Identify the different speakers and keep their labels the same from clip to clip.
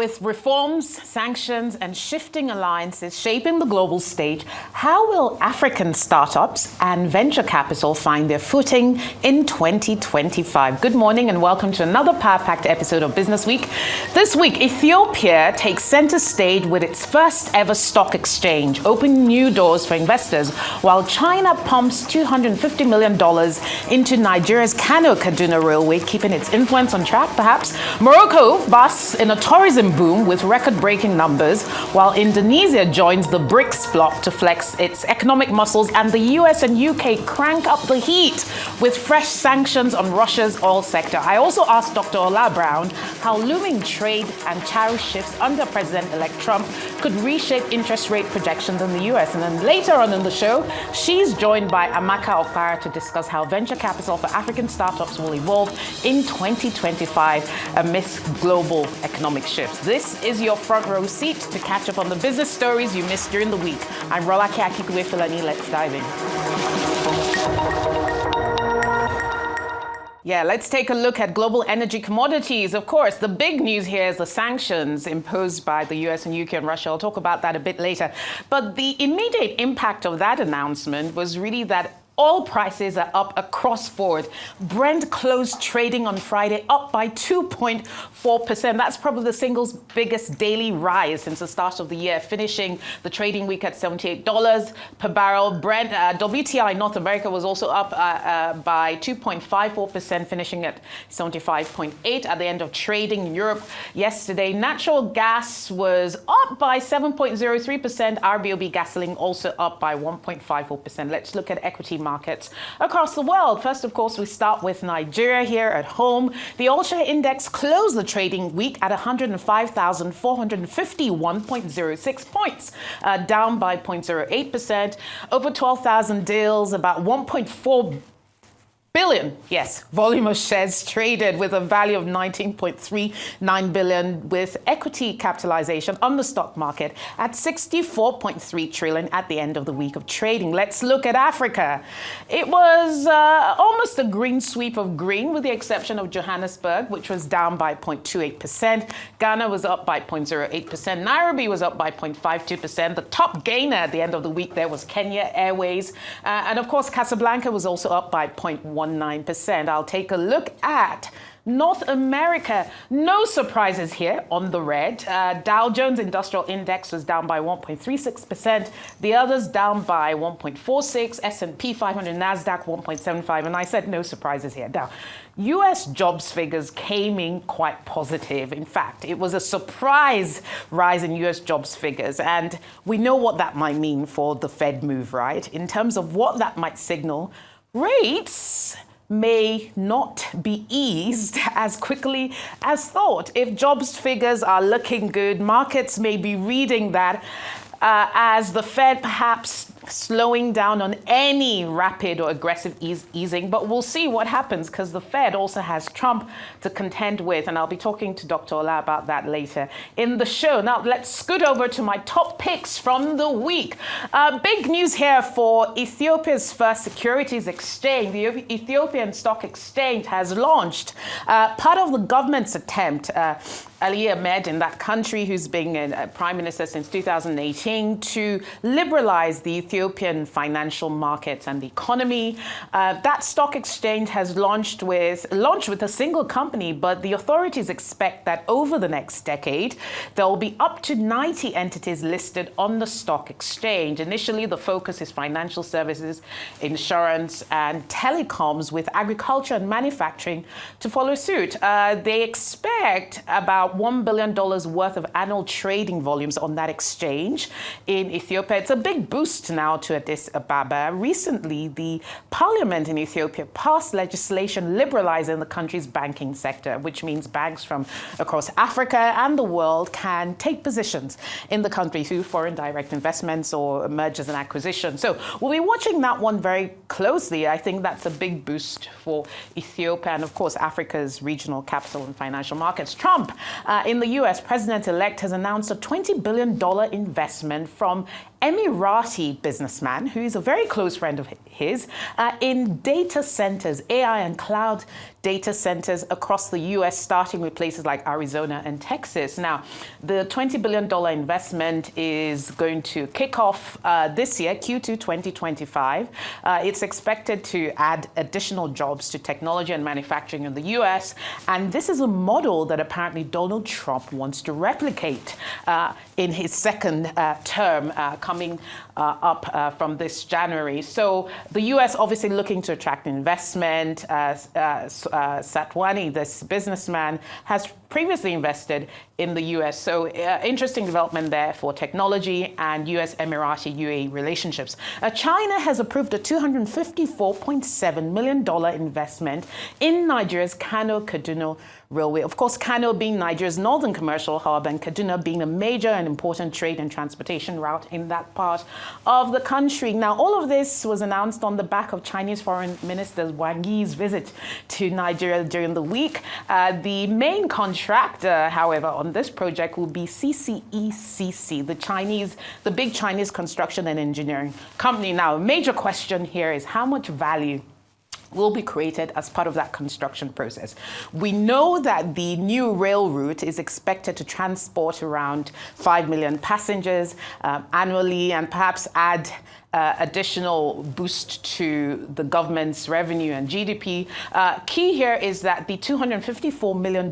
Speaker 1: With reforms, sanctions, and shifting alliances shaping the global stage, how will African startups and venture capital find their footing in 2025? Good morning and welcome to another power-packed episode of Business Week. This week, Ethiopia takes center stage with its first ever stock exchange, opening new doors for investors, while China pumps $250 million into Nigeria's Kano-Kaduna Railway, keeping its influence on track, perhaps. Morocco basks in a tourism boom with record-breaking numbers, while Indonesia joins the BRICS bloc to flex its economic muscles, and the US and UK crank up the heat with fresh sanctions on Russia's oil sector. I also asked Dr. Ola Brown how looming trade and tariff shifts under President-elect Trump could reshape interest rate projections in the US. And then later on in the show, she's joined by Amaka Okpara to discuss how venture capital for African startups will evolve in 2025 amidst global economic shifts. This is your front row seat to catch up on the business stories you missed during the week. I'm Rolake Akikwe-Filani. Let's dive in. Yeah, let's take a look at global energy commodities. Of course, the big news here is the sanctions imposed by the US and UK and Russia. I'll talk about that a bit later. But the immediate impact of that announcement was really that oil prices are up across board. Brent closed trading on Friday up by 2.4%. That's probably the single biggest daily rise since the start of the year, finishing the trading week at $78 per barrel. Brent, WTI North America was also up by 2.54%, finishing at 75.8 at the end of trading in Europe yesterday. Natural gas was up by 7.03%. RBOB gasoline also up by 1.54%. Let's look at equity markets across the world. First, of course, we start with Nigeria here at home. The All Share Index closed the trading week at 105,451.06 points, down by 0.08%. Over 12,000 deals, about 1.4 billion, yes, volume of shares traded with a value of 19.39 billion, with equity capitalization on the stock market at 64.3 trillion at the end of the week of trading. Let's look at Africa. It was almost a green sweep of green, with the exception of Johannesburg, which was down by 0.28%. Ghana was up by 0.08%. Nairobi was up by 0.52%. The top gainer at the end of the week there was Kenya Airways. And of course, Casablanca was also up by 0.19%. I'll take a look at North America. No surprises here on the red. Dow Jones Industrial Index was down by 1.36%. The others down by 1.46%. S&P 500, NASDAQ 1.75%. And I said no surprises here. Now, U.S. jobs figures came in quite positive. In fact, it was a surprise rise in U.S. jobs figures. And we know what that might mean for the Fed move, right? In terms of what that might signal, rates may not be eased as quickly as thought. If jobs figures are looking good, markets may be reading that as the Fed perhaps slowing down on any rapid or aggressive easing, but we'll see what happens because the Fed also has Trump to contend with, and I'll be talking to Dr. Ola about that later in the show. Now, let's scoot over to my top picks from the week. Big news here for Ethiopia's first securities exchange. The Ethiopian Stock Exchange has launched, part of the government's attempt, Ali Ahmed in that country, who's been prime minister since 2018, to liberalize the Ethiopian financial markets and the economy. That stock exchange has launched with a single company, but the authorities expect that over the next decade, there will be up to 90 entities listed on the stock exchange. Initially, the focus is financial services, insurance, and telecoms, with agriculture and manufacturing to follow suit. They expect about $1 billion worth of annual trading volumes on that exchange in Ethiopia. It's a big boost now to Addis Ababa. Recently, the parliament in Ethiopia passed legislation liberalizing the country's banking sector, which means banks from across Africa and the world can take positions in the country through foreign direct investments or mergers and acquisitions. So we'll be watching that one very closely. I think that's a big boost for Ethiopia and, of course, Africa's regional capital and financial markets. Trump in the U.S., president-elect, has announced a $20 billion investment from Emirati businessman who is a very close friend of his in data centers, AI and cloud data centers across the U.S., starting with places like Arizona and Texas. Now, the $20 billion investment is going to kick off this year, Q2 2025. It's expected to add additional jobs to technology and manufacturing in the U.S., and this is a model that apparently Donald Trump wants to replicate in his second term coming up from this January. So the U.S. obviously looking to attract investment. Satwani, this businessman, has previously invested in the U.S. So interesting development there for technology and U.S. Emirati UAE relationships. China has approved a $254.7 million investment in Nigeria's Kano-Kaduna Railway. Of course, Kano being Nigeria's northern commercial hub and Kaduna being a major and important trade and transportation route in that part of the country. Now, all of this was announced on the back of Chinese Foreign Minister Wang Yi's visit to Nigeria during the week. The main contractor, however, on this project will be CCECC, the big Chinese construction and engineering company. Now, a major question here is how much value will be created as part of that construction process. We know that the new rail route is expected to transport around 5 million passengers annually and perhaps add additional boost to the government's revenue and GDP. Key here is that the $254 million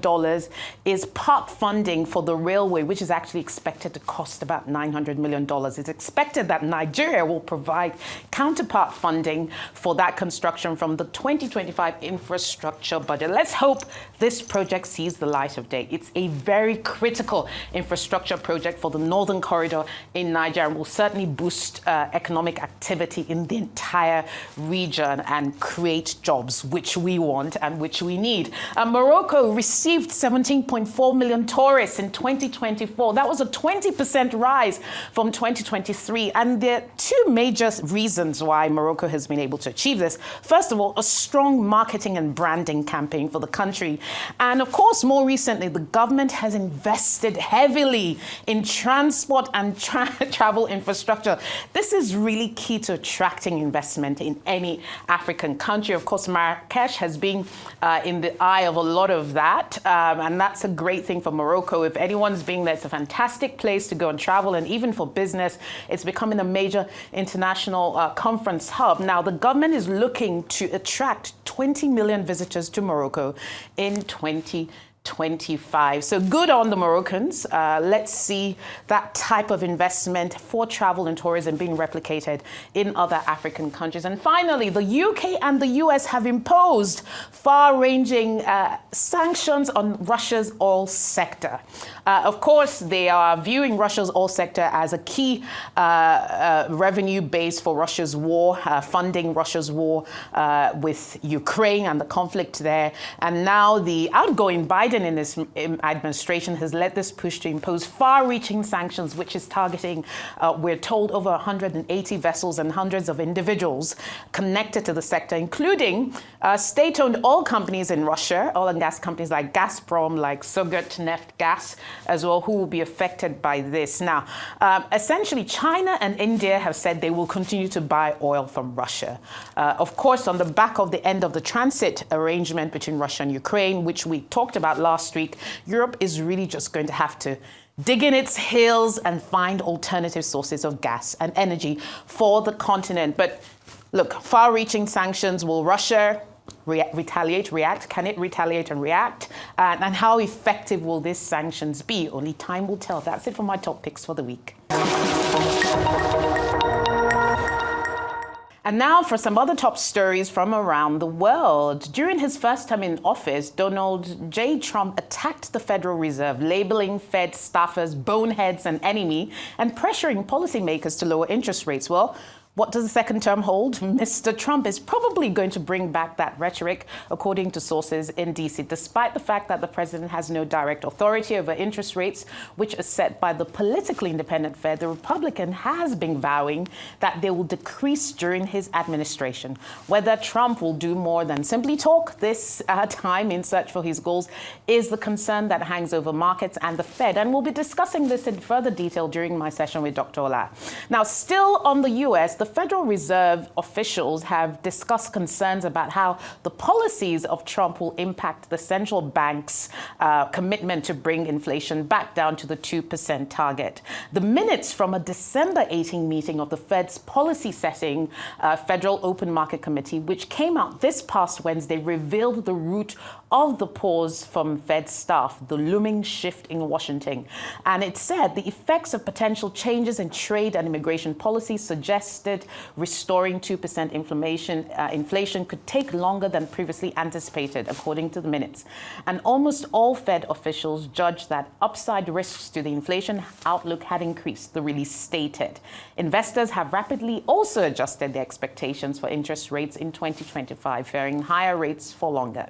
Speaker 1: is part funding for the railway, which is actually expected to cost about $900 million. It's expected that Nigeria will provide counterpart funding for that construction from the 2025 infrastructure budget. Let's hope this project sees the light of day. It's a very critical infrastructure project for the Northern Corridor in Nigeria and will certainly boost economic activity in the entire region and create jobs, which we want and which we need. Morocco received 17.4 million tourists in 2024. That was a 20% rise from 2023. And there are two major reasons why Morocco has been able to achieve this. First of all, a strong marketing and branding campaign for the country. And of course, more recently, the government has invested heavily in transport and travel infrastructure. This is really key to attracting investment in any African country. Of course, Marrakesh has been in the eye of a lot of that, and that's a great thing for Morocco. If anyone's been there, it's a fantastic place to go and travel, and even for business, it's becoming a major international conference hub. Now, the government is looking to attract 20 million visitors to Morocco in 2025. So good on the Moroccans. Let's see that type of investment for travel and tourism being replicated in other African countries. And finally, the UK and the US have imposed far-ranging sanctions on Russia's oil sector. Of course, they are viewing Russia's oil sector as a key revenue base for Russia's war, funding Russia's war with Ukraine and the conflict there. And now the outgoing Biden in this administration has led this push to impose far-reaching sanctions, which is targeting, we're told, over 180 vessels and hundreds of individuals connected to the sector, including state-owned oil companies in Russia, oil and gas companies like Gazprom, like Surgutneft as well, who will be affected by this. Now, essentially, China and India have said they will continue to buy oil from Russia. Of course, on the back of the end of the transit arrangement between Russia and Ukraine, which we talked about last week, Europe is really just going to have to dig in its heels and find alternative sources of gas and energy for the continent. But look, far-reaching sanctions, will Russia react? Can it retaliate and react? And how effective will these sanctions be? Only time will tell. That's it for my top picks for the week. And now for some other top stories from around the world. During his first term in office, Donald J. Trump attacked the Federal Reserve, labeling Fed staffers boneheads and enemy, and pressuring policymakers to lower interest rates. Well, What does the second term hold? Mr. Trump is probably going to bring back that rhetoric, according to sources in D.C., despite the fact that the president has no direct authority over interest rates, which are set by the politically independent Fed. The Republican has been vowing that they will decrease during his administration. Whether Trump will do more than simply talk this time in search for his goals is the concern that hangs over markets and the Fed. And we'll be discussing this in further detail during my session with Dr. Ola. Now, still on the U.S., the Federal Reserve officials have discussed concerns about how the policies of Trump will impact the central bank's commitment to bring inflation back down to the 2% target. The minutes from a December 18 meeting of the Fed's policy-setting Federal Open Market Committee, which came out this past Wednesday, revealed the root of the pause from Fed staff, the looming shift in Washington. And it said the effects of potential changes in trade and immigration policy suggested restoring 2% inflation could take longer than previously anticipated, according to the minutes. And almost all Fed officials judged that upside risks to the inflation outlook had increased, the release stated. Investors have rapidly also adjusted their expectations for interest rates in 2025, fearing higher rates for longer.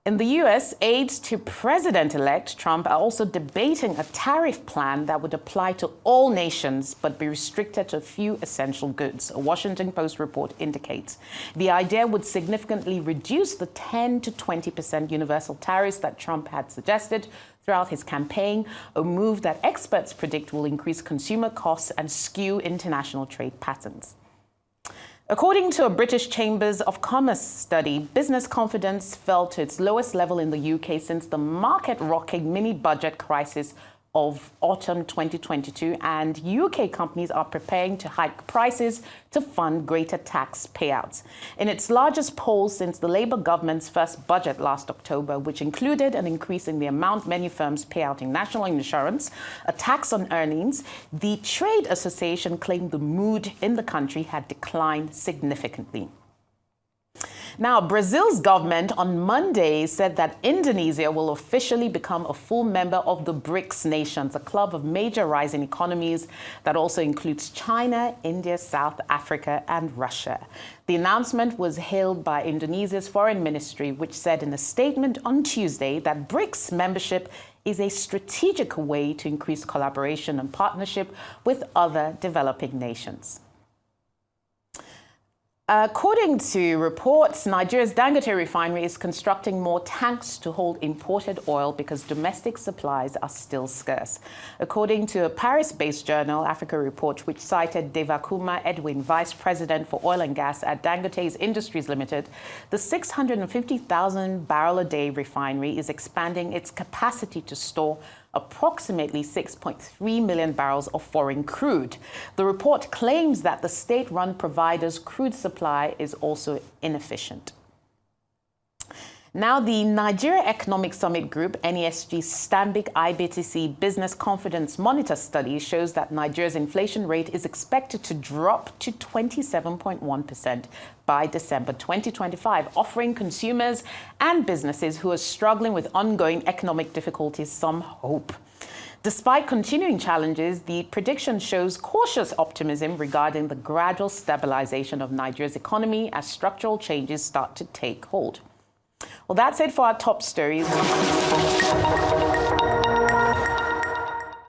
Speaker 1: In the U.S., aides to President-elect Trump are also debating a tariff plan that would apply to all nations but be restricted to a few essential goods, a Washington Post report indicates. The idea would significantly reduce the 10 to 20% universal tariffs that Trump had suggested throughout his campaign, a move that experts predict will increase consumer costs and skew international trade patterns. According to a British Chambers of Commerce study, business confidence fell to its lowest level in the UK since the market-rocking mini-budget crisis of autumn 2022, and UK companies are preparing to hike prices to fund greater tax payouts. In its largest poll since the Labour government's first budget last October, which included an increase in the amount many firms pay out in national insurance, a tax on earnings, the trade association claimed the mood in the country had declined significantly. Now, Brazil's government on Monday said that Indonesia will officially become a full member of the BRICS nations, a club of major rising economies that also includes China, India, South Africa, and Russia. The announcement was hailed by Indonesia's foreign ministry, which said in a statement on Tuesday that BRICS membership is a strategic way to increase collaboration and partnership with other developing nations. According to reports, Nigeria's Dangote refinery is constructing more tanks to hold imported oil because domestic supplies are still scarce. According to a Paris-based journal, Africa Report, which cited Devakuma Edwin, vice president for oil and gas at Dangote Industries Limited, the 650,000 barrel a day refinery is expanding its capacity to store approximately 6.3 million barrels of foreign crude. The report claims that the state-run provider's crude supply is also inefficient. Now, the Nigeria Economic Summit Group, NESG's Stanbic IBTC Business Confidence Monitor study shows that Nigeria's inflation rate is expected to drop to 27.1% by December 2025, offering consumers and businesses who are struggling with ongoing economic difficulties some hope. Despite continuing challenges, the prediction shows cautious optimism regarding the gradual stabilization of Nigeria's economy as structural changes start to take hold. Well, that's it for our top stories.